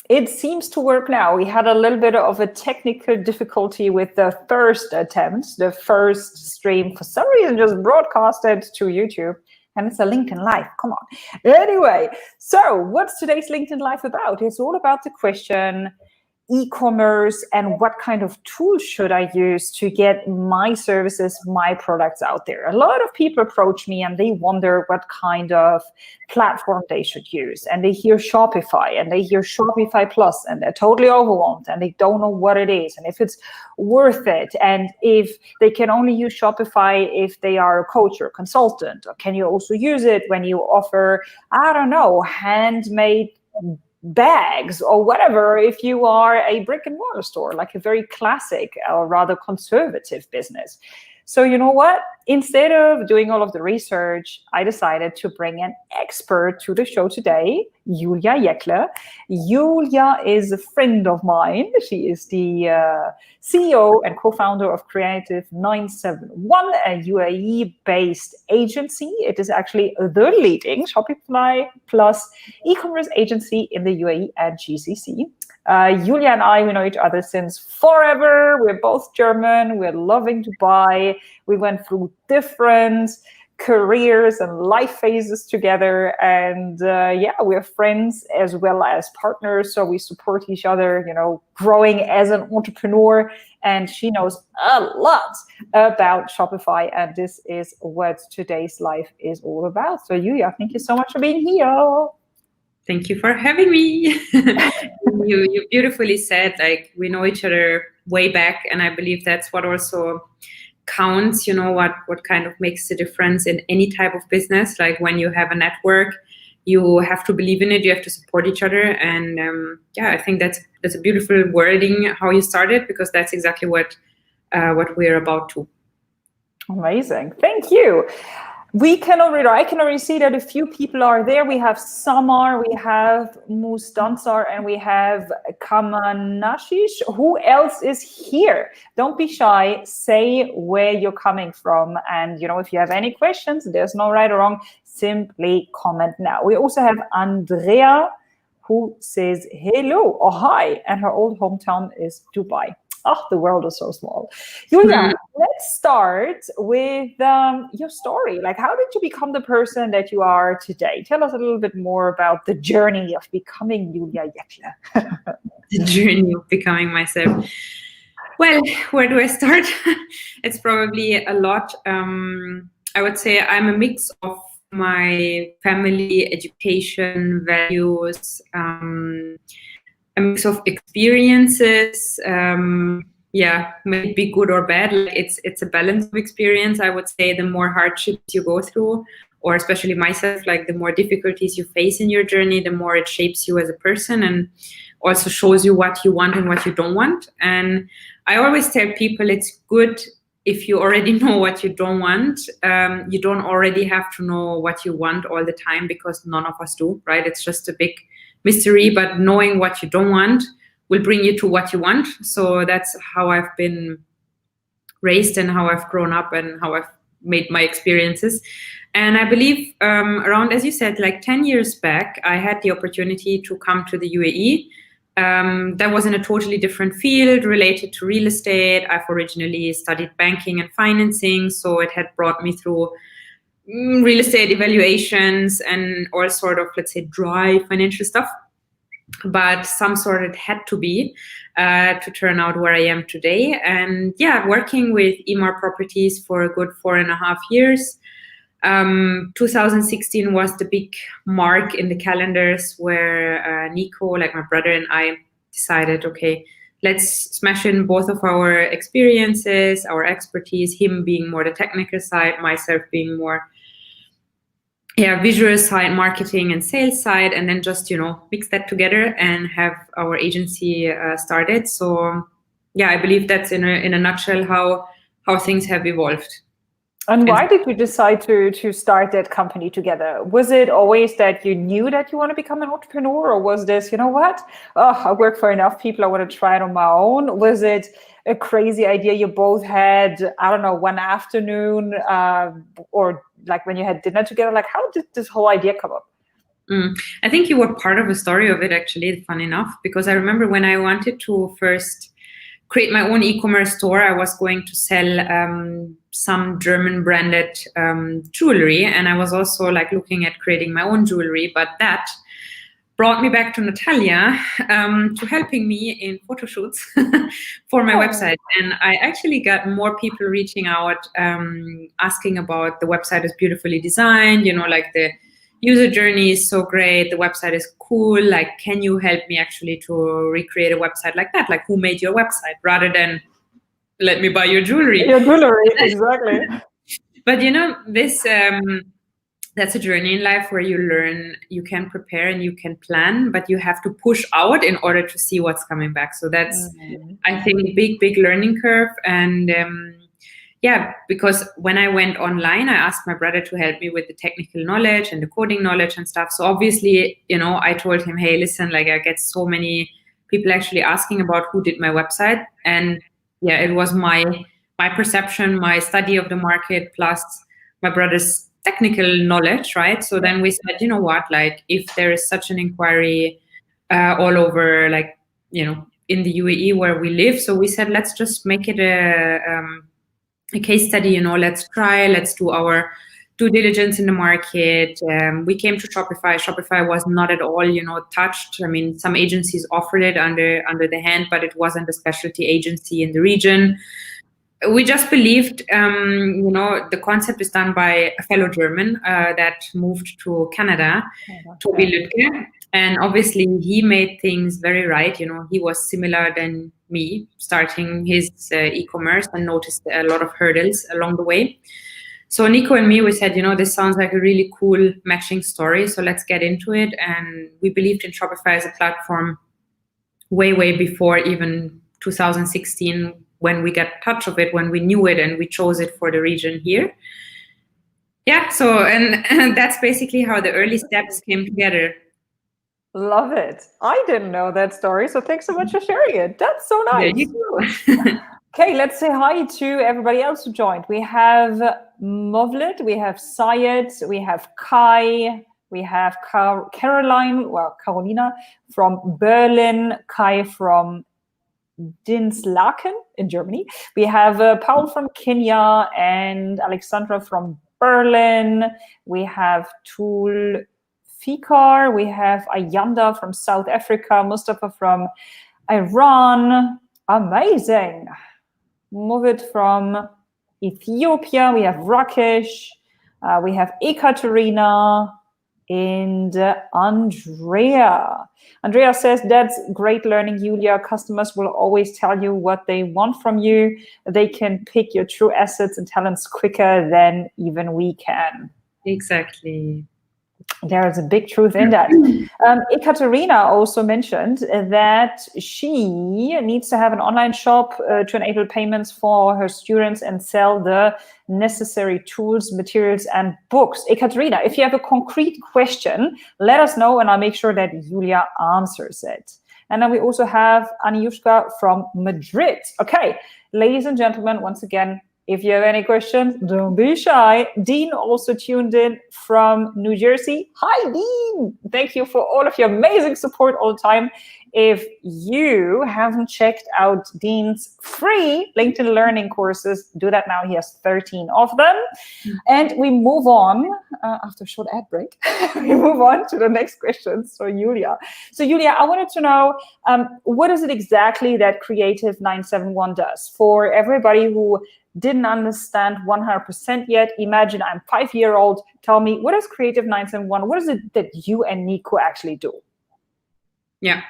It seems to work now. We had a little bit of a technical difficulty with the first attempt. The first stream, for some reason, just broadcasted to YouTube. And it's a LinkedIn Live, come on. Anyway, so what's today's LinkedIn Live about? It's all about the question, e-commerce, and what kind of tools should I use to get my services, my products out there? A lot of people approach me and they wonder what kind of platform they should use. And they hear Shopify and they hear Shopify Plus and they're totally overwhelmed and they don't know what it is and if it's worth it. And if they can only use Shopify if they are a coach or consultant, or can you also use it when you offer, I don't know, handmade bags or whatever, if you are a brick and mortar store, like a very classic or rather conservative business. So you know what? Instead of doing all of the research, I decided to bring an expert to the show today, Julia Jackle. Julia is a friend of mine. She is the CEO and co-founder of Creative 971, a UAE-based agency. It is actually the leading Shopify Plus E-commerce agency in the UAE and GCC. Julia and I, we know each other since forever. We're both German. We're loving Dubai. We went through different careers and life phases together. And we're friends as well as partners. So we support each other, growing as an entrepreneur. And she knows a lot about Shopify. And this is what today's life is all about. So Julia, thank you so much for being here. Thank you for having me. You beautifully said, like, we know each other way back, and I believe that's what also counts, what kind of makes the difference in any type of business. Like when you have a network, you have to believe in it, you have to support each other. And I think that's a beautiful wording how you started, because that's exactly what we're about to. Amazing. Thank you. I can already see that a few people are there. We have Samar, we have Mustansar, and we have Kamanashish. Who else is here? Don't be shy. Say where you're coming from. And, if you have any questions, there's no right or wrong. Simply comment now. We also have Andrea, who says hello or hi. And her old hometown is Dubai. Oh, the world is so small. Julia, let's start with your story. Like, how did you become the person that you are today? Tell us a little bit more about the journey of becoming Julia Jackle. The journey of becoming myself. Well, where do I start? It's probably a lot. I would say I'm a mix of my family, education, values, a mix of experiences, may it be good or bad. Like it's a balance of experience. I would say the more hardships you go through, or especially myself, like the more difficulties you face in your journey, the more it shapes you as a person and also shows you what you want and what you don't want. And I always tell people it's good if you already know what you don't want. You don't already have to know what you want all the time, because none of us do, right? It's just a big mystery, but knowing what you don't want will bring you to what you want. So that's how I've been raised and how I've grown up and how I've made my experiences. And I believe around, as you said, like 10 years back, I had the opportunity to come to the UAE. That was in a totally different field related to real estate. I've originally studied banking and financing, so it had brought me through real estate evaluations and all sort of, let's say, dry financial stuff. But some sort it had to be to turn out where I am today. And working with Emaar Properties for a good 4.5 years. 2016 was the big mark in the calendars where Nico, like my brother, and I decided, okay, let's smash in both of our experiences, our expertise, him being more the technical side, myself being more visual side, marketing and sales side, and then just, mix that together and have our agency started. So I believe that's in a nutshell how things have evolved. And why did you decide to start that company together? Was it always that you knew that you want to become an entrepreneur, or was this, I work for enough people, I want to try it on my own? Was it a crazy idea you both had, I don't know, one afternoon, or like when you had dinner together? Like, how did this whole idea come up? I think you were part of the story of it, actually, fun enough, because I remember when I wanted to first create my own e-commerce store, I was going to sell some German branded jewelry, and I was also like looking at creating my own jewelry, but that brought me back to Natalia to helping me in photo shoots for my website. And I actually got more people reaching out, asking about the website is beautifully designed, like the user journey is so great, the website is cool, like, can you help me actually to recreate a website like that? Like, who made your website? Rather than, let me buy your jewelry. Your jewelry, exactly. But this that's a journey in life where you learn, you can prepare and you can plan, but you have to push out in order to see what's coming back. So that's, I think, a big learning curve. And because when I went online, I asked my brother to help me with the technical knowledge and the coding knowledge and stuff. So obviously, I told him, hey, listen, like, I get so many people actually asking about who did my website. And it was my perception, my study of the market, plus my brother's technical knowledge, right? So then we said, you know what, like, if there is such an inquiry all over, like, in the UAE where we live, so we said, let's just make it a case study, let's do our due diligence in the market. We came to Shopify. Shopify was not at all, touched. I mean, some agencies offered it under the hand, but it wasn't a specialty agency in the region. We just believed, the concept is done by a fellow German that moved to Canada, Toby Lütke. And obviously he made things very right. He was similar than me, starting his e-commerce, and noticed a lot of hurdles along the way. So Nico and me, we said, this sounds like a really cool matching story. So let's get into it. And we believed in Shopify as a platform way before even 2016, when we got touch of it, when we knew it, and we chose it for the region here. So and that's basically how the early steps came together. Love it. I didn't know that story, so thanks so much for sharing it. That's so nice. There you go. Okay, let's say hi to everybody else who joined. We have Movlit, we have Syed, we have Kai, we have Carolina from Berlin, Kai from Dinslaken in Germany. We have Paul from Kenya and Alexandra from Berlin. We have Tul Fikar. We have Ayanda from South Africa. Mustafa from Iran. Amazing. Movit from Ethiopia. We have Rakesh. We have Ekaterina and Andrea. Andrea says, that's great learning, Julia. Customers will always tell you what they want from you. They can pick your true assets and talents quicker than even we can. Exactly. There is a big truth in that. Ekaterina also mentioned that she needs to have an online shop to enable payments for her students and sell the necessary tools, materials, and books. Ekaterina, if you have a concrete question, let us know, and I'll make sure that Julia answers it. And then we also have Aniushka from Madrid. Okay, ladies and gentlemen, once again, if you have any questions, don't be shy. Dean also tuned in from New Jersey. Hi, Dean. Thank you for all of your amazing support all the time. If you haven't checked out Dean's free LinkedIn learning courses, do that now. He has 13 of them. And we move on, after a short ad break, we move on to the next question. So Julia, I wanted to know, what is it exactly that Creative 971 does? For everybody who didn't understand 100% yet, imagine I'm 5-year-old. Tell me, what is Creative 971? What is it that you and Nico actually do? Yeah.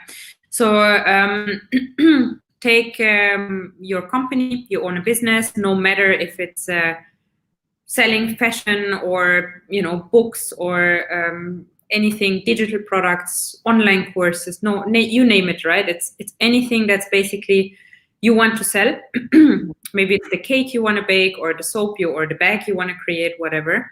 So take your company, you own a business, no matter if it's selling fashion or books or anything, digital products, online courses, you name it, right? It's anything that's basically you want to sell. Maybe it's the cake you want to bake, or the soap or the bag you want to create, whatever.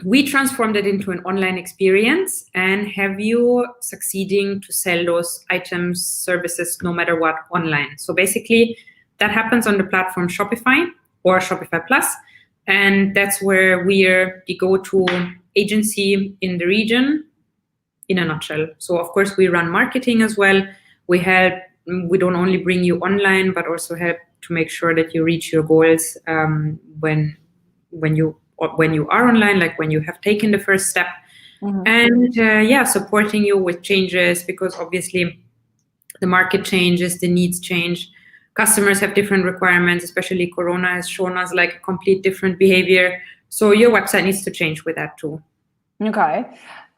We transformed it into an online experience and have you succeeding to sell those items, services, no matter what, online. So basically that happens on the platform Shopify or Shopify Plus. And that's where we're the go-to agency in the region in a nutshell. So of course we run marketing as well. We don't only bring you online, but also help to make sure that you reach your goals when you are online, like when you have taken the first step. And supporting you with changes, because obviously the market changes, the needs change. Customers have different requirements, especially Corona has shown us like a complete different behavior. So your website needs to change with that too. Okay.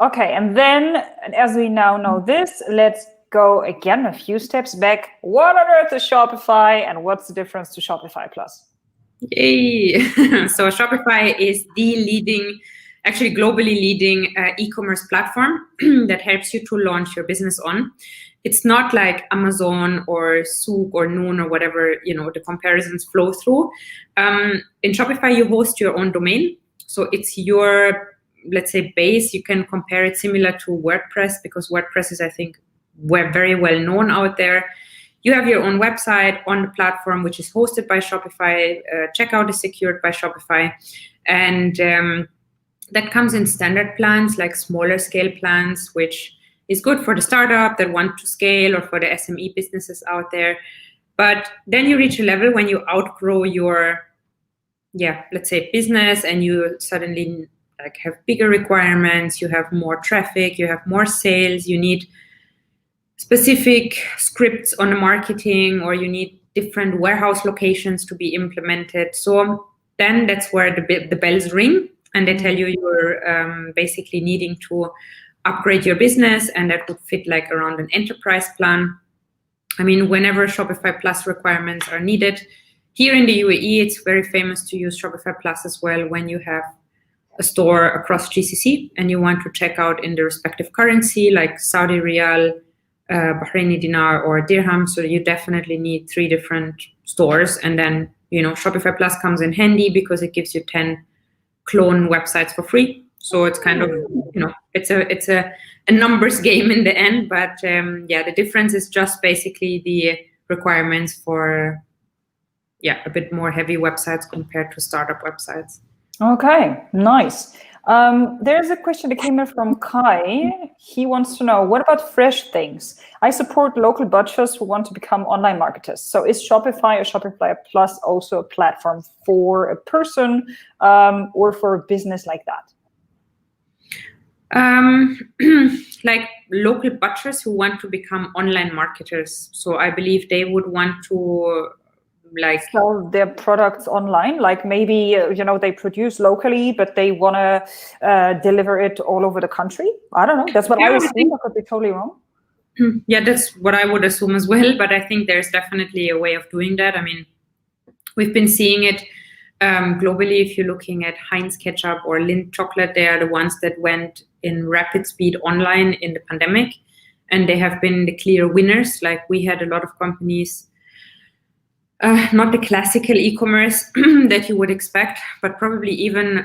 And then, as we now know this, let's go again a few steps back. What on earth is Shopify, and what's the difference to Shopify Plus? Yay! So Shopify is the globally leading e-commerce platform that helps you to launch your business on. It's not like Amazon or Souk or Noon or whatever, the comparisons flow through. In Shopify, you host your own domain. So it's your, let's say, base. You can compare it similar to WordPress, because WordPress is, I think, very well known out there. You have your own website on the platform, which is hosted by Shopify. Checkout is secured by Shopify. And that comes in standard plans, like smaller scale plans, which is good for the startup that want to scale, or for the SME businesses out there. But then you reach a level when you outgrow your, let's say, business, and you suddenly like have bigger requirements, you have more traffic, you have more sales, you need specific scripts on the marketing, or you need different warehouse locations to be implemented. So then that's where the bells ring, and they tell you you're basically needing to upgrade your business, and that would fit like around an enterprise plan. I mean, whenever Shopify Plus requirements are needed, here in the UAE, it's very famous to use Shopify Plus as well when you have a store across GCC and you want to check out in the respective currency, like Saudi Riyal, Bahraini dinar, or dirham. So you definitely need 3 different stores. And then, Shopify Plus comes in handy because it gives you 10 clone websites for free. So it's kind of, it's a numbers game in the end. But the difference is just basically the requirements for, a bit more heavy websites compared to startup websites. Okay, nice. There's a question that came in from Kai. He wants to know, what about fresh things? I support local butchers who want to become online marketers. So is Shopify or Shopify Plus also a platform for a person or for a business like that? Like local butchers who want to become online marketers. So I believe they would want to sell their products online, like maybe they produce locally, but they want to deliver it all over the country. I don't know. That's what I assume. I could be totally wrong. Yeah, that's what I would assume as well. But I think there's definitely a way of doing that. I mean, we've been seeing it globally. If you're looking at Heinz ketchup or Lindt chocolate, they are the ones that went in rapid speed online in the pandemic, and they have been the clear winners. Like we had a lot of companies. Not the classical e-commerce that you would expect, but probably even,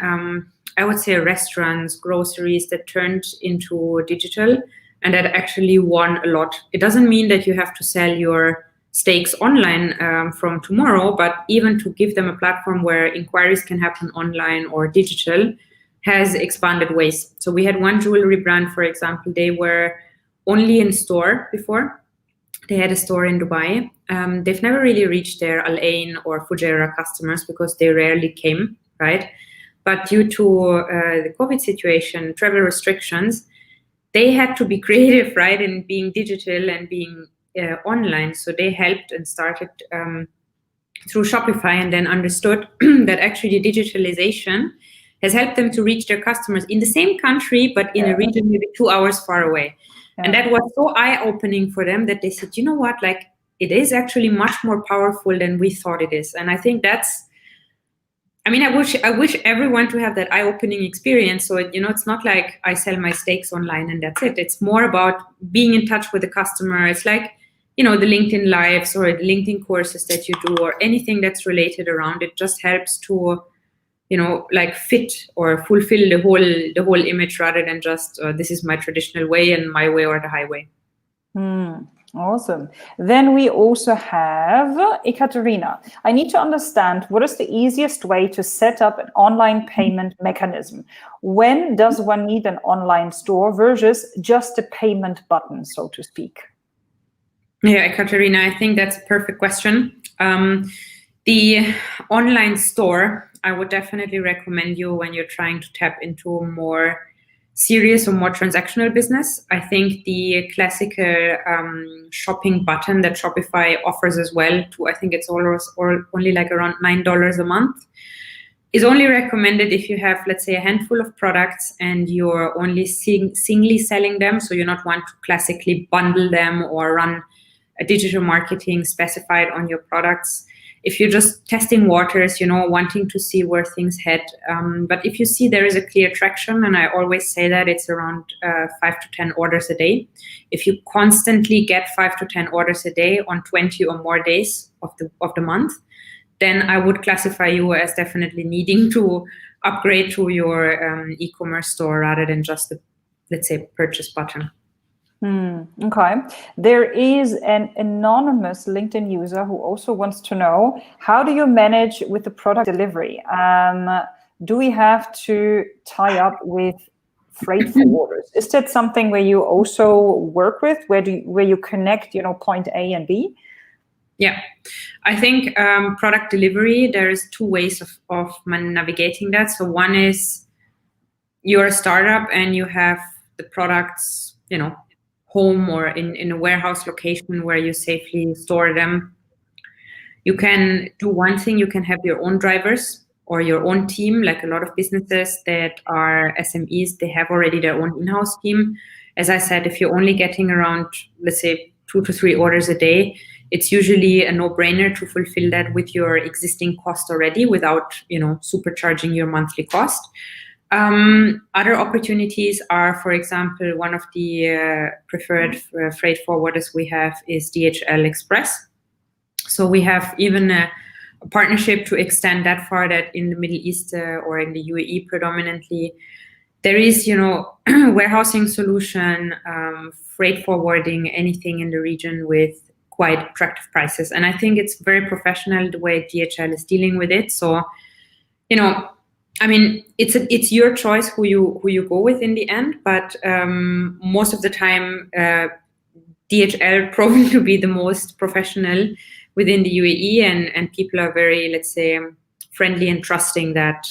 I would say, restaurants, groceries that turned into digital and that actually won a lot. It doesn't mean that you have to sell your steaks online from tomorrow, but even to give them a platform where inquiries can happen online or digital has expanded ways. So we had one jewelry brand, for example, they were only in store before. They had a store in Dubai. They've never really reached their Al Ain or Fujairah customers because they rarely came, right? But due to the COVID situation, travel restrictions, they had to be creative, right, in being digital and being online. So they helped and started through Shopify, and then understood that actually digitalization has helped them to reach their customers in the same country, but in a region maybe 2 hours far away. And that was so eye-opening for them that they said, you know what, like it is actually much more powerful than we thought it is. And I think I wish everyone to have that eye-opening experience. So, it's not like I sell my steaks online and that's it. It's more about being in touch with the customer. It's like, the LinkedIn Lives or the LinkedIn courses that you do or anything that's related around it just helps to, fit or fulfill the whole image rather than just this is my traditional way and my way or the highway. Awesome. Then we also have Ekaterina. I need to understand, what is the easiest way to set up an online payment mechanism? When does one need an online store versus just a payment button, so to speak? Yeah, Ekaterina, I think that's a perfect question. The online store, I would definitely recommend you when you're trying to tap into a more serious or more transactional business. I think the classical shopping button that Shopify offers as well, I think it's only like around $9 a month, is only recommended if you have, let's say, a handful of products and you're only singly selling them. So you not want to classically bundle them or run a digital marketing specified on your products. If you're just testing waters, wanting to see where things head. But if you see there is a clear traction, and I always say that it's around 5 to 10 orders a day. If you constantly get 5 to 10 orders a day on 20 or more days of the month, then I would classify you as definitely needing to upgrade to your e-commerce store rather than just the, let's say, purchase button. Okay. There is an anonymous LinkedIn user who also wants to know, how do you manage with the product delivery? Do we have to tie up with freight forwarders? Is that something where you also work with, where you connect, point A and B? Yeah, I think product delivery, there is two ways of navigating that. So one is you're a startup and you have the products, home or in a warehouse location where you safely store them. You can do one thing, you can have your own drivers or your own team, like a lot of businesses that are SMEs, they have already their own in-house team. As I said, if you're only getting around, let's say, 2 to 3 orders a day, it's usually a no-brainer to fulfill that with your existing cost already without, supercharging your monthly cost. Other opportunities are, for example, one of the preferred freight forwarders we have is DHL Express. So we have even a partnership to extend that far, that in the Middle East or in the UAE predominantly, there is, warehousing solution, freight forwarding, anything in the region with quite attractive prices. And I think it's very professional the way DHL is dealing with it. So, it's your choice who you go with in the end, but most of the time, DHL proven to be the most professional within the UAE, and people are very, let's say, friendly and trusting that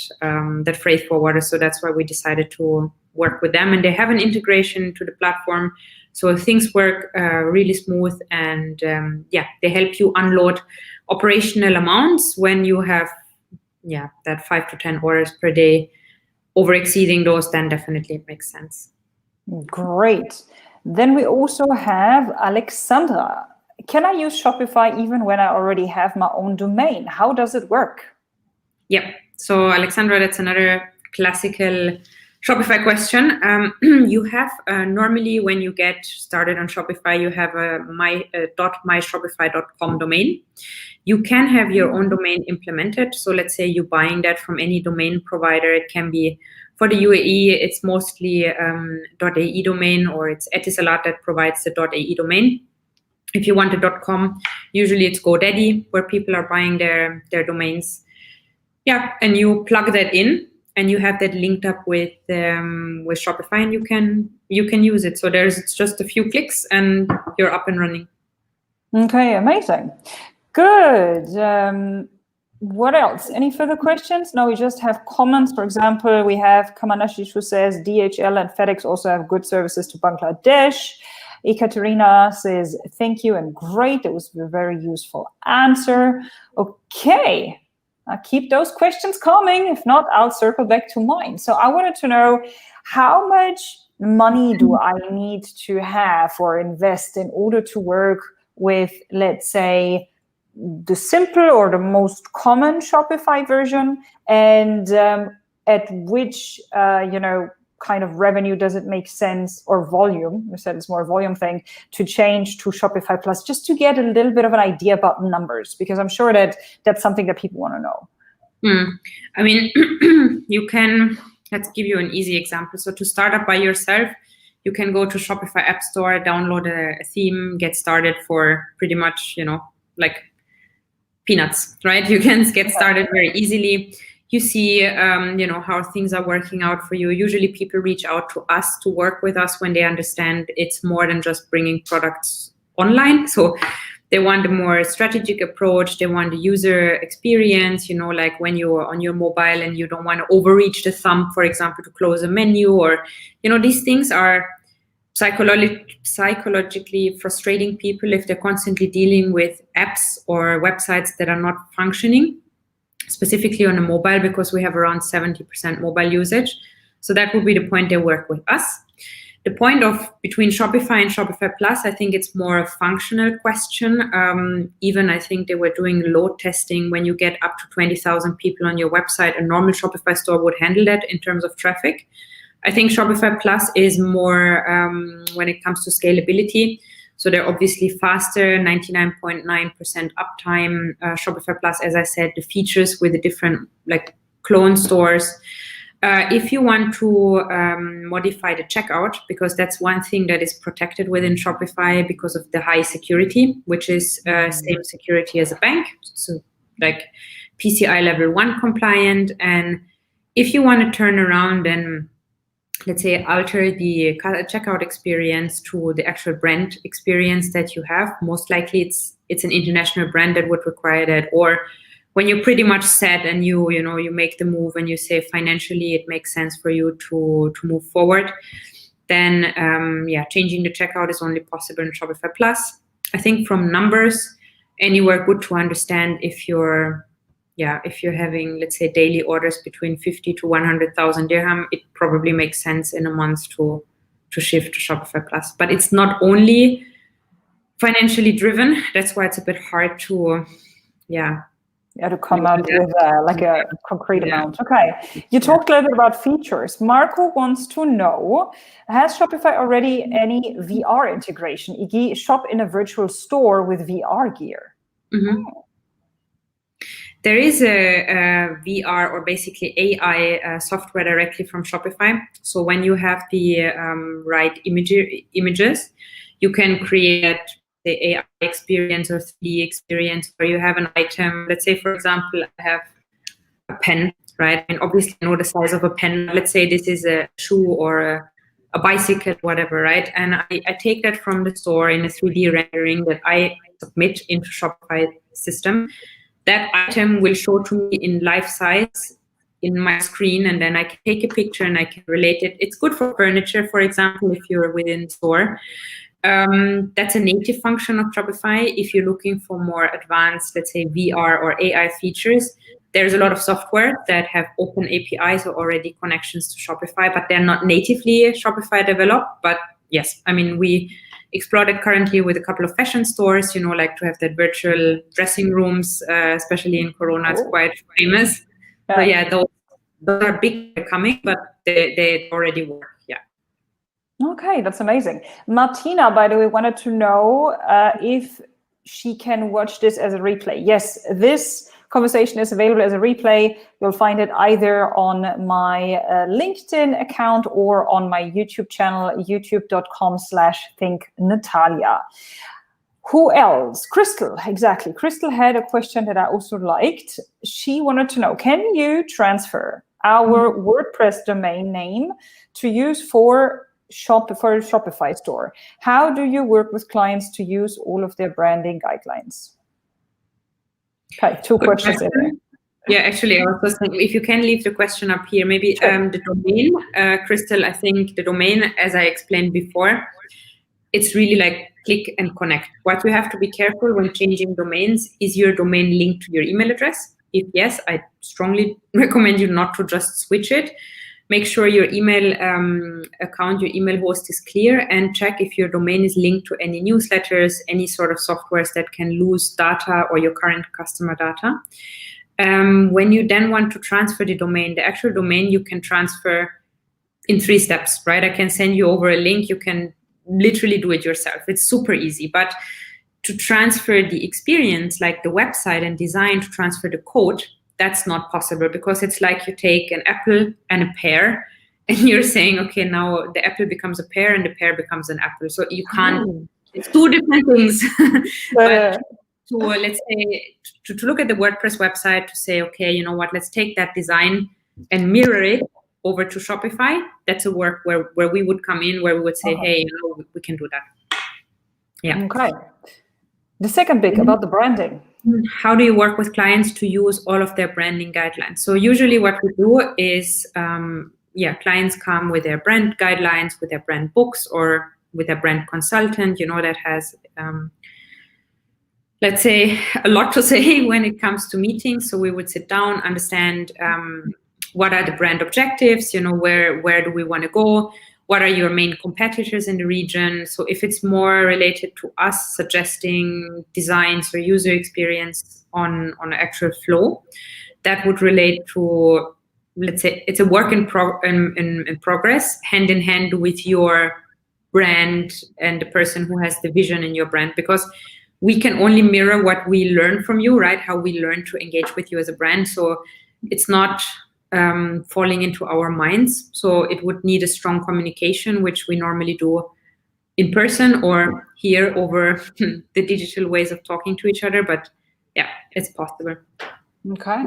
freight forwarder. So that's why we decided to work with them, and they have an integration to the platform, so things work really smooth, and they help you unload operational amounts when you have that 5 to 10 orders per day. Over exceeding those, then definitely it makes sense. Great. Then we also have Alexandra. Can I use Shopify even when I already have my own domain? How does it work? Yeah. So Alexandra, that's another classical Shopify question. You have normally when you get started on Shopify, you have a .myshopify.com domain. You can have your own domain implemented. So let's say you're buying that from any domain provider. It can be, for the UAE, it's mostly .ae domain, or it's Etisalat that provides the .ae domain. If you want a .com, usually it's GoDaddy where people are buying their domains. Yeah, and you plug that in, and you have that linked up with Shopify, and you can use it. So it's just a few clicks, and you're up and running. Okay, amazing. Good. What else? Any further questions? No, we just have comments. For example, we have Kamanashi who says DHL and FedEx also have good services to Bangladesh. Ekaterina says, thank you and great. It was a very useful answer. Okay. Keep those questions coming. If not, I'll circle back to mine. So I wanted to know, how much money do I need to have or invest in order to work with, let's say, the simple or the most common Shopify version, and at which kind of revenue does it make sense, or volume, you said it's more a volume thing, to change to Shopify Plus, just to get a little bit of an idea about numbers, because I'm sure that that's something that people want to know. I mean, you can, let's give you an easy example. So to start up by yourself, you can go to Shopify App Store, download a theme, get started for pretty much, like peanuts, right? You can get started very easily. You see, how things are working out for you. Usually people reach out to us to work with us when they understand it's more than just bringing products online. So they want a more strategic approach. They want a user experience, like when you're on your mobile and you don't want to overreach the thumb, for example, to close a menu, or, these things are psychologically frustrating people if they're constantly dealing with apps or websites that are not functioning, specifically on a mobile, because we have around 70% mobile usage. So that would be the point they work with us. The point of between Shopify and Shopify Plus, I think it's more a functional question. Even I think they were doing load testing. When you get up to 20,000 people on your website, a normal Shopify store would handle that in terms of traffic. I think Shopify Plus is more when it comes to scalability. So they're obviously faster, 99.9% uptime. Shopify Plus, as I said, the features with the different like clone stores. If you want to modify the checkout, because that's one thing that is protected within Shopify because of the high security, which is same security as a bank. So like PCI level 1 compliant. And if you want to turn around and let's say alter the checkout experience to the actual brand experience that you have, most likely it's an international brand that would require that. Or when you're pretty much set and you make the move and you say financially it makes sense for you to move forward, then changing the checkout is only possible in Shopify Plus. I think from numbers, anywhere good to understand if you're having, let's say, daily orders between 50 to 100,000 dirham, it probably makes sense in a month to shift to Shopify Plus. But it's not only financially driven. That's why it's a bit hard to come out with a concrete amount. Okay. You talked a little bit about features. Marco wants to know, has Shopify already any VR integration, e.g. shop in a virtual store with VR gear? Mm-hmm. There is a VR or basically AI software directly from Shopify. So when you have the right images, you can create the AI experience or 3D experience where you have an item. Let's say, for example, I have a pen, right? And obviously I know the size of a pen. Let's say this is a shoe or a bicycle, whatever, right? And I take that from the store in a 3D rendering that I submit into Shopify system. That item will show to me in life size in my screen, and then I can take a picture and I can relate it. It's good for furniture, for example, if you're within store. That's a native function of Shopify. If you're looking for more advanced, let's say VR or AI features, there's a lot of software that have open APIs or already connections to Shopify, but they're not natively Shopify developed. But yes, I mean, we explore it currently with a couple of fashion stores, like to have that virtual dressing rooms, especially in Corona, it's quite famous. So yeah, those are big coming, but they already work. Yeah. Okay, that's amazing. Martina, by the way, wanted to know if she can watch this as a replay. Yes, this conversation is available as a replay. You'll find it either on my LinkedIn account or on my YouTube channel, youtube.com/thinknatalia. Who else? Crystal, exactly. Crystal had a question that I also liked. She wanted to know, can you transfer our WordPress domain name to use for a Shopify store? How do you work with clients to use all of their branding guidelines? Okay, two questions in there. Yeah, actually, I was just thinking, if you can leave the question up here, maybe sure. The domain, Crystal, I think the domain, as I explained before, it's really like click and connect. What you have to be careful when changing domains, is your domain linked to your email address? If yes, I strongly recommend you not to just switch it. Make sure your email account, your email host is clear, and check if your domain is linked to any newsletters, any sort of softwares that can lose data or your current customer data. When you then want to transfer the domain, the actual domain you can transfer in 3 steps, right? I can send you over a link. You can literally do it yourself. It's super easy. But to transfer the experience, like the website and design, to transfer the code, that's not possible, because it's like you take an apple and a pear and you're saying, okay, now the apple becomes a pear and the pear becomes an apple. So you can't, it's two different things. But to let's say, to look at the WordPress website to say, okay, you know what, let's take that design and mirror it over to Shopify. That's a work where we would come in, where we would say, hey, you know, we can do that. Yeah. Okay. The second bit about the branding. How do you work with clients to use all of their branding guidelines? So usually what we do is, clients come with their brand guidelines, with their brand books, or with a brand consultant, you know, that has, let's say, a lot to say when it comes to meetings. So we would sit down, understand what are the brand objectives, you know, where do we want to go? What are your main competitors in the region? So if it's more related to us suggesting designs or user experience on an actual flow, that would relate to, let's say, it's a work in progress, hand in hand with your brand and the person who has the vision in your brand, because we can only mirror what we learn from you, right? How we learn to engage with you as a brand. So it's not falling into our minds. So it would need a strong communication, which we normally do in person or here over the digital ways of talking to each other. But yeah, it's possible. Okay.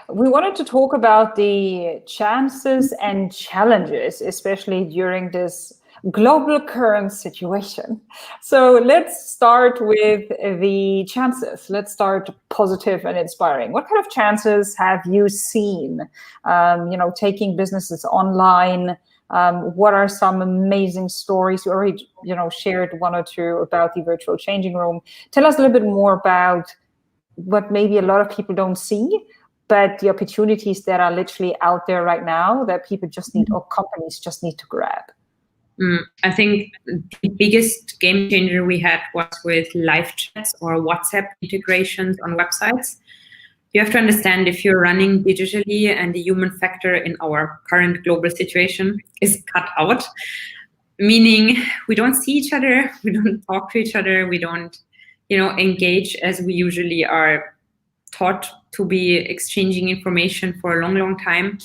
We wanted to talk about the chances and challenges, especially during this global current situation. So let's start with the chances. Let's start positive and inspiring. What kind of chances have you seen, taking businesses online? What are some amazing stories? You already, shared one or two about the virtual changing room. Tell us a little bit more about what maybe a lot of people don't see, but the opportunities that are literally out there right now that people just need, or companies just need to grab. I think the biggest game changer we had was with live chats or WhatsApp integrations on websites. You have to understand, if you're running digitally and the human factor in our current global situation is cut out, meaning we don't see each other, we don't talk to each other, we don't, engage as we usually are taught to be exchanging information for a long, long time.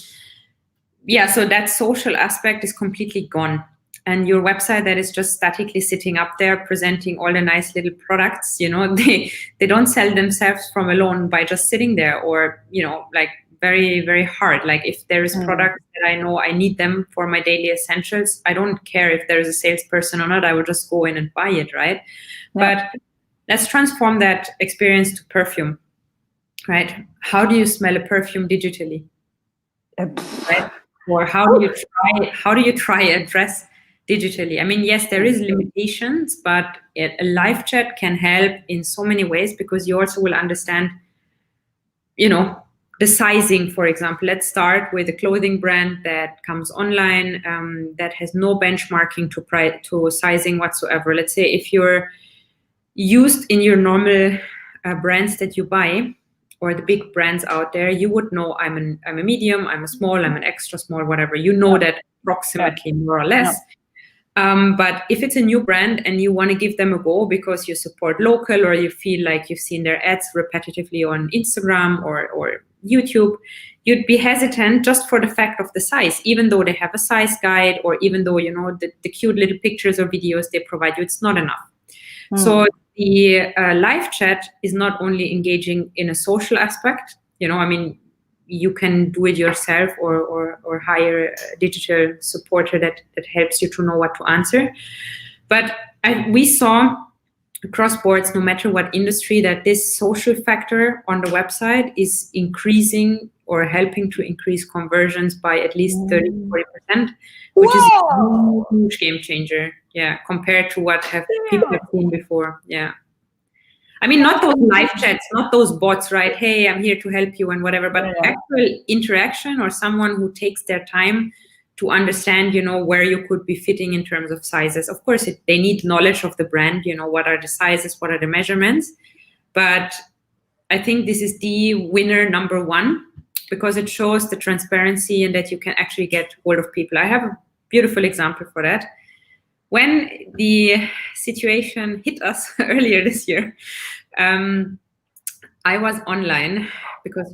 Yeah, so that social aspect is completely gone. And your website that is just statically sitting up there presenting all the nice little products, they don't sell themselves from alone by just sitting there, or, like very, very hard. Like if there is products that I know I need them for my daily essentials, I don't care if there is a salesperson or not, I will just go in and buy it, right? Yeah. But let's transform that experience to perfume, right? How do you smell a perfume digitally? Right? Or how do you try a dress digitally? I mean, yes, there is limitations, but a live chat can help in so many ways, because you also will understand, the sizing, for example. Let's start with a clothing brand that comes online, that has no benchmarking to sizing whatsoever. Let's say if you're used in your normal brands that you buy, or the big brands out there, you would know I'm a medium, I'm a small, I'm an extra small, whatever. You know that approximately, more or less. But if it's a new brand and you want to give them a go because you support local, or you feel like you've seen their ads repetitively on Instagram or YouTube, you'd be hesitant just for the fact of the size, even though they have a size guide, or even though, the cute little pictures or videos they provide you, it's not enough. So the live chat is not only engaging in a social aspect, you can do it yourself or hire a digital supporter that helps you to know what to answer. But we saw across boards, no matter what industry, that this social factor on the website is increasing or helping to increase conversions by at least 30-40%, which is a huge game changer, compared to what people have seen before. I mean, not those live chats, not those bots, right? Hey, I'm here to help you and whatever, but actual interaction, or someone who takes their time to understand, where you could be fitting in terms of sizes. Of course, they need knowledge of the brand, what are the sizes, what are the measurements. But I think this is the winner number one, because it shows the transparency and that you can actually get hold of people. I have a beautiful example for that. When the situation hit us earlier this year, I was online because,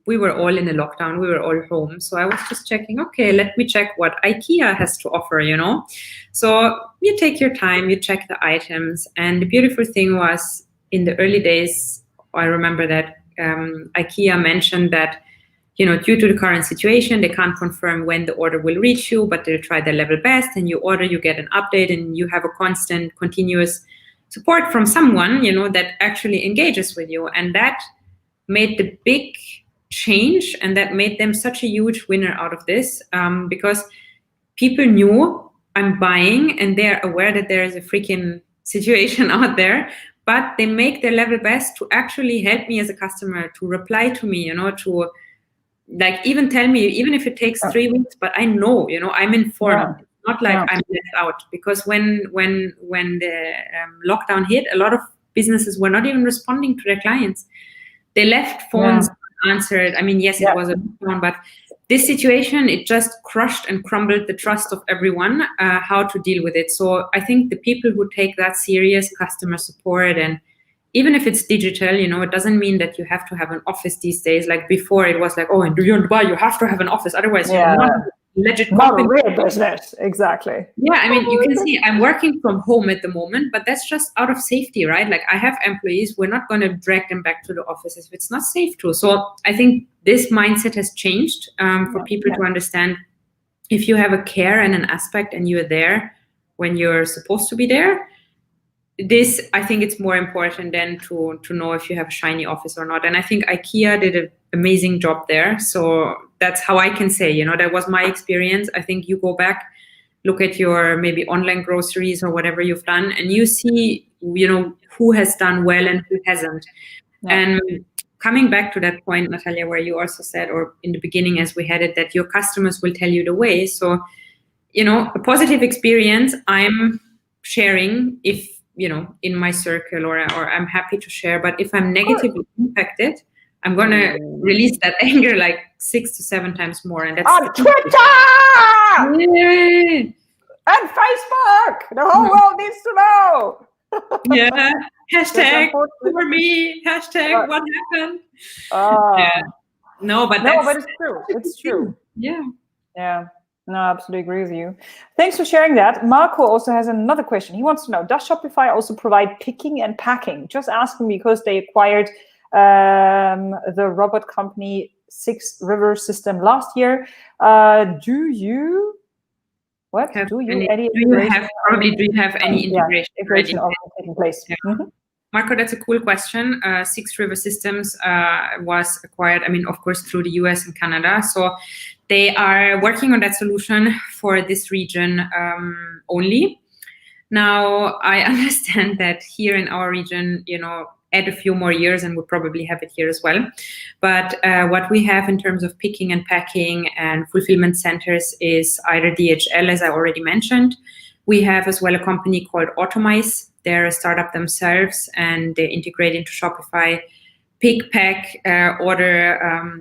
we were all in a lockdown, we were all home. So I was just checking, okay, let me check what IKEA has to offer, So you take your time, you check the items. And the beautiful thing was, in the early days, I remember that IKEA mentioned that, due to the current situation, they can't confirm when the order will reach you, but they'll try their level best. And you order, you get an update, and you have a constant, continuous support from someone, that actually engages with you. And that made the big change, and that made them such a huge winner out of this, because people knew I'm buying, and they're aware that there is a freaking situation out there, but they make their level best to actually help me as a customer, to reply to me, to even tell me, even if it takes 3 weeks, but I know, I'm informed. Yeah. Not like I'm left out, because when the lockdown hit, a lot of businesses were not even responding to their clients. They left phones unanswered. I mean, yes, it was a lockdown, but this situation, it just crushed and crumbled the trust of everyone, how to deal with it. So I think the people who take that serious, customer support, and even if it's digital, it doesn't mean that you have to have an office these days. Like before, it was like, oh, and do you want to buy? You have to have an office, otherwise you're not legit not a real business. Exactly. Yeah, I mean, you can see I'm working from home at the moment, but that's just out of safety, right? Like I have employees, we're not going to drag them back to the offices if it's not safe to. So I think this mindset has changed for people to understand, if you have a care and an aspect and you're there when you're supposed to be there, this, I think it's more important than to know if you have a shiny office or not. And I think IKEA did an amazing job there. So that's how I can say, that was my experience. I think you go back, look at your maybe online groceries or whatever you've done, and you see, who has done well and who hasn't. Yeah. And coming back to that point, Natalia, where you also said, or in the beginning as we had it, that your customers will tell you the way. So, a positive experience I'm sharing if, in my circle, or I'm happy to share. But if I'm negatively impacted, I'm going to release that anger like 6 to 7 times more. And that's on Twitter! Yay! And Facebook! The whole world needs to know! Yeah. Hashtag for me. Hashtag what happened? Yeah. No, but it's true. It's true. Yeah. Yeah. No, I absolutely agree with you. Thanks for sharing that. Marco also has another question. He wants to know, does Shopify also provide picking and packing? Just asking because they acquired the robot company 6 River System last year. Do you have any integration already taking place? Yeah. Mm-hmm. Marco, that's a cool question. 6 River Systems was acquired, of course, through the US and Canada. So they are working on that solution for this region only. Now, I understand that here in our region, add a few more years and we'll probably have it here as well. But what we have in terms of picking and packing and fulfillment centers is either DHL, as I already mentioned. We have as well a company called Automize. They're a startup themselves, and they integrate into Shopify, pick, pack, order,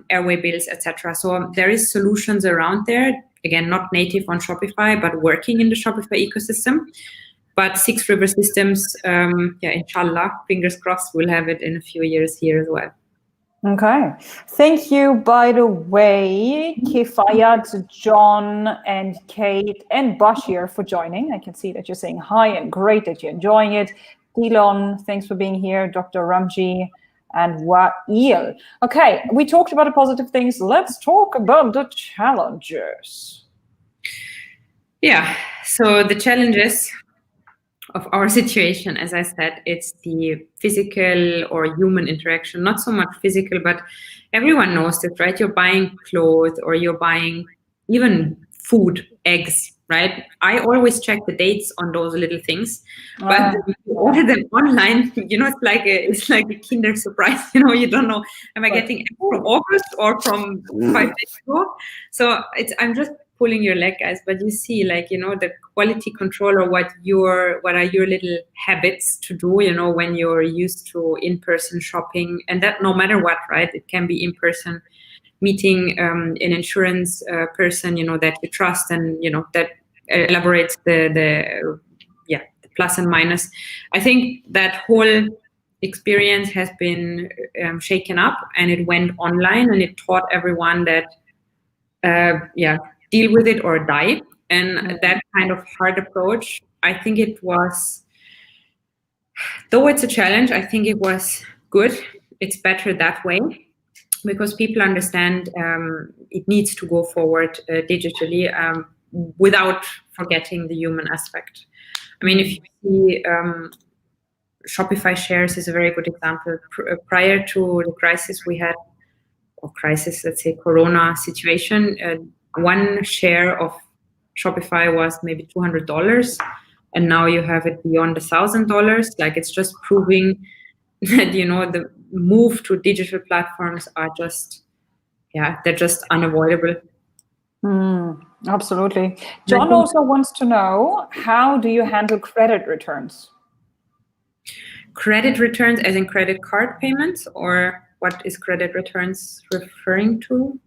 airway bills, etc. So there is solutions around there. Again, not native on Shopify, but working in the Shopify ecosystem. But 6 River Systems, inshallah, fingers crossed, we'll have it in a few years here as well. Okay. Thank you, by the way, Kifayat, John, and Kate, and Bashir for joining. I can see that you're saying hi and great that you're enjoying it. Dilon, thanks for being here. Dr. Ramji and Wa'il. Okay, we talked about the positive things. Let's talk about the challenges. Yeah, so the challenges of our situation, as I said, it's the physical or human interaction, not so much physical, but everyone knows this, right? You're buying clothes or you're buying even food, eggs, right? I always check the dates on those little things, but if you order them online, it's like a Kinder surprise. You don't know, am I getting eggs from August or from 5 days ago? So I'm just pulling your leg, guys, but you see, the quality control, or what are your little habits to do, when you're used to in-person shopping, and that no matter what, right? It can be in-person meeting an insurance person, that you trust, and that elaborates the plus and minus. I think that whole experience has been shaken up, and it went online, and it taught everyone that deal with it or die. And that kind of hard approach, I think it was, though it's a challenge, I think it was good. It's better that way, because people understand it needs to go forward digitally without forgetting the human aspect. I mean, if you see Shopify shares is a very good example. Prior to the crisis we had, or crisis, let's say Corona situation, one share of Shopify was maybe $200, and now you have it beyond $1,000. Like, it's just proving that, the move to digital platforms are just, they're just unavoidable. Absolutely. John also wants to know, how do you handle credit returns? Credit returns as in credit card payments, or what is credit returns referring to?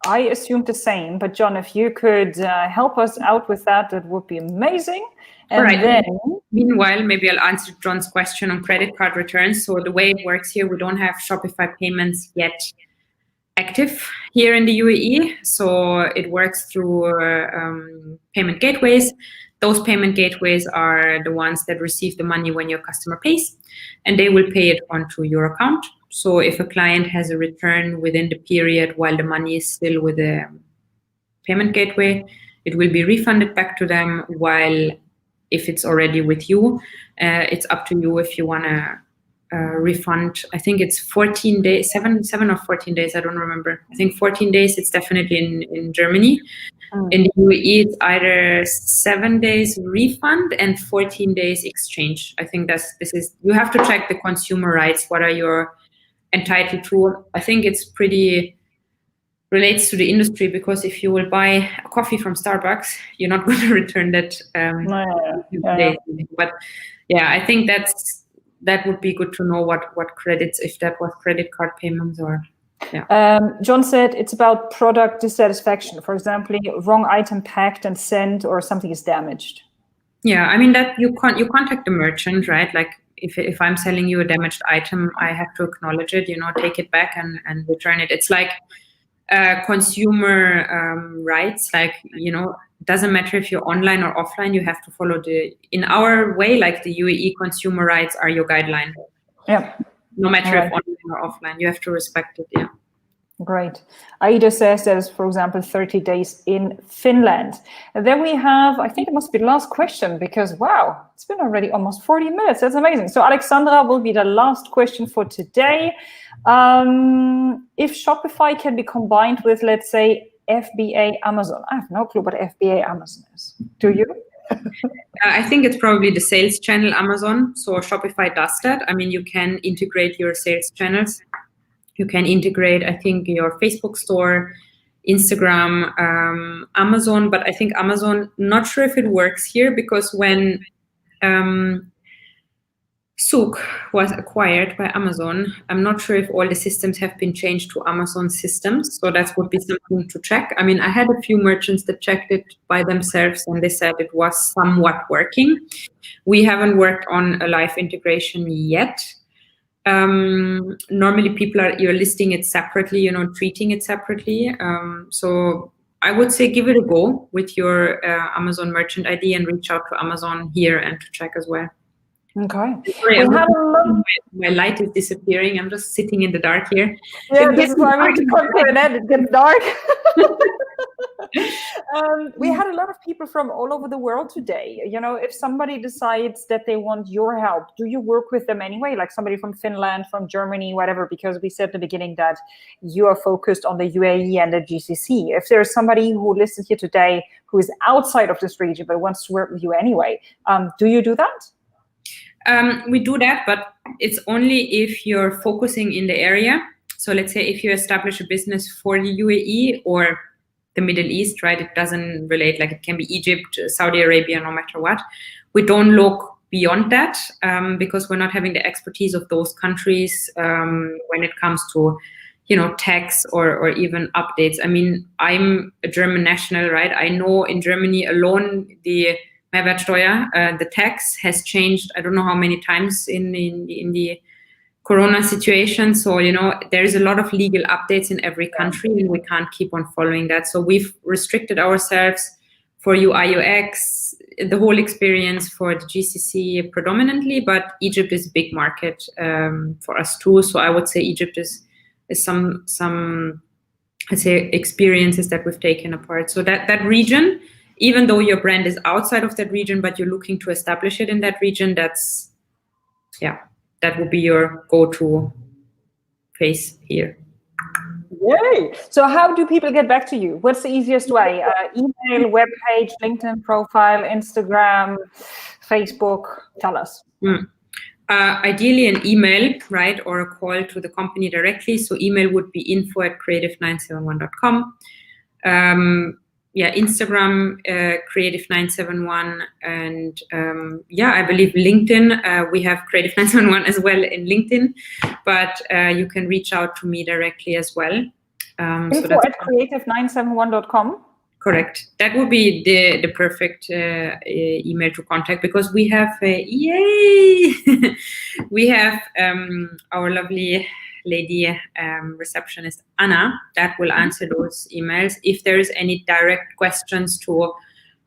I assumed the same, but John, if you could help us out with that, that would be amazing. And then, meanwhile, maybe I'll answer John's question on credit card returns. So the way it works here, we don't have Shopify payments yet active here in the UAE. So it works through payment gateways. Those payment gateways are the ones that receive the money when your customer pays, and they will pay it onto your account. So if a client has a return within the period while the money is still with the payment gateway, it will be refunded back to them, while if it's already with you, it's up to you if you want to refund. I think it's 14 days, 7 or 14 days, I don't remember. I think 14 days, it's definitely in Germany. In the UAE, it's either 7 days refund and 14 days exchange. I think you have to check the consumer rights. What are you entitled to? I think it's pretty relates to the industry, because if you will buy a coffee from Starbucks, you're not going to return that. But I think that would be good to know what credits, if that was credit card payments or. John said it's about product dissatisfaction. For example, wrong item packed and sent, or something is damaged. Yeah, I mean, that you contact the merchant, right? Like, if I'm selling you a damaged item, I have to acknowledge it, take it back and return it. It's like consumer rights, like, doesn't matter if you're online or offline, you have to follow in our way, like the UAE consumer rights are your guideline. Yeah. No matter if online or offline, you have to respect it. Yeah. Great. Aida says there's, for example, 30 days in Finland. And then we have, I think it must be the last question, because, wow, it's been already almost 40 minutes. That's amazing. So Alexandra will be the last question for today. If Shopify can be combined with, let's say, FBA Amazon. I have no clue what FBA Amazon is. Do you? I think it's probably the sales channel Amazon. So Shopify does that. I mean, you can integrate your sales channels. You can integrate, I think, your Facebook store, Instagram, Amazon. But I think Amazon, not sure if it works here, because when Souk was acquired by Amazon, I'm not sure if all the systems have been changed to Amazon systems. So that would be something to check. I mean, I had a few merchants that checked it by themselves, and they said it was somewhat working. We haven't worked on a live integration yet. Normally you're listing it separately, treating it separately. So I would say give it a go with your Amazon merchant ID and reach out to Amazon here and to check as well. Okay. Sorry, my light is disappearing. I'm just sitting in the dark here. Yeah, this is why we have to come to an end. It gets dark. We had a lot of people from all over the world today. If somebody decides that they want your help, do you work with them anyway? Like somebody from Finland, from Germany, whatever, because we said at the beginning that you are focused on the UAE and the GCC. If there's somebody who listens here today who is outside of this region but wants to work with you anyway, do you do that? We do that, but it's only if you're focusing in the area. So let's say if you establish a business for the UAE or the Middle East, right? It doesn't relate, like it can be Egypt, Saudi Arabia, no matter what. We don't look beyond that because we're not having the expertise of those countries when it comes to, tax or even updates. I mean, I'm a German national, right? I know in Germany alone, the Mehrwertsteuer, the tax has changed. I don't know how many times in the Corona situation. So, there is a lot of legal updates in every country, and we can't keep on following that. So we've restricted ourselves for UI UX, the whole experience for the GCC predominantly, but Egypt is a big market for us too. So I would say Egypt is some I'd say experiences that we've taken apart. So that region, even though your brand is outside of that region, but you're looking to establish it in that region, that would be your go-to phase here. Yay! So how do people get back to you? What's the easiest way? Email, webpage, LinkedIn profile, Instagram, Facebook? Tell us. Ideally an email, right, or a call to the company directly. So email would be info@creative971.com. Instagram, creative971, and I believe LinkedIn. We have creative971 as well in LinkedIn, but you can reach out to me directly as well. Info@creative971.com. Correct. That would be the perfect email to contact, because we have we have our lovely lady receptionist Anna that will answer those emails. If there is any direct questions to,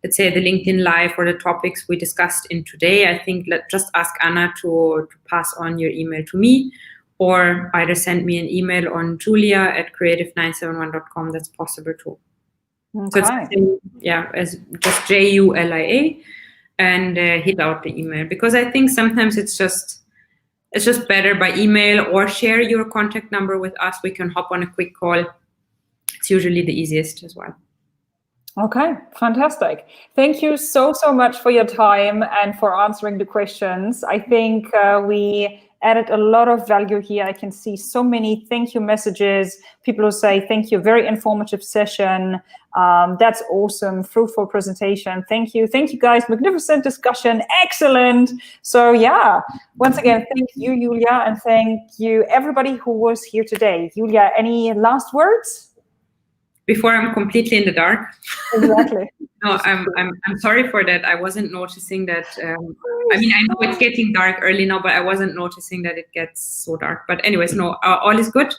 let's say, the LinkedIn Live or the topics we discussed in today, I think just ask Anna to pass on your email to me, or either send me an email on julia@creative971.com. That's possible too. Okay. So as just JULIA, and hit out the email, because I think sometimes it's just better by email, or share your contact number with us. We can hop on a quick call. It's usually the easiest as well. Okay, fantastic. Thank you so much for your time and for answering the questions. I think we added a lot of value here. I can see so many thank you messages. People who say, thank you, very informative session. That's awesome, fruitful presentation. Thank you guys, magnificent discussion, excellent. So once again, thank you, Julia, and thank you everybody who was here today. Julia, any last words? Before I'm completely in the dark. Exactly. No, I'm sorry for that. I wasn't noticing that. I know it's getting dark early now, but I wasn't noticing that it gets so dark. But anyways, no, all is good.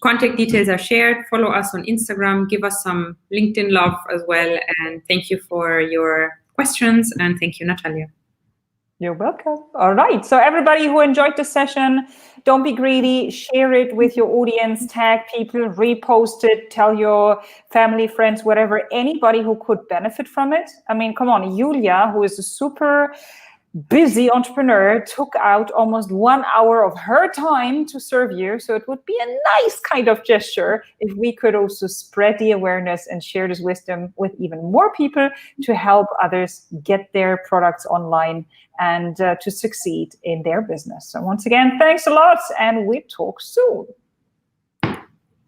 Contact details are shared. Follow us on Instagram. Give us some LinkedIn love as well. And thank you for your questions. And thank you, Natalia. You're welcome. All right. So everybody who enjoyed the session, don't be greedy. Share it with your audience. Tag people. Repost it. Tell your family, friends, whatever. Anybody who could benefit from it. I mean, come on. Julia, who is a super busy entrepreneur, took out almost 1 hour of her time to serve you. So it would be a nice kind of gesture if we could also spread the awareness and share this wisdom with even more people to help others get their products online and to succeed in their business. So once again, thanks a lot, and we talk soon.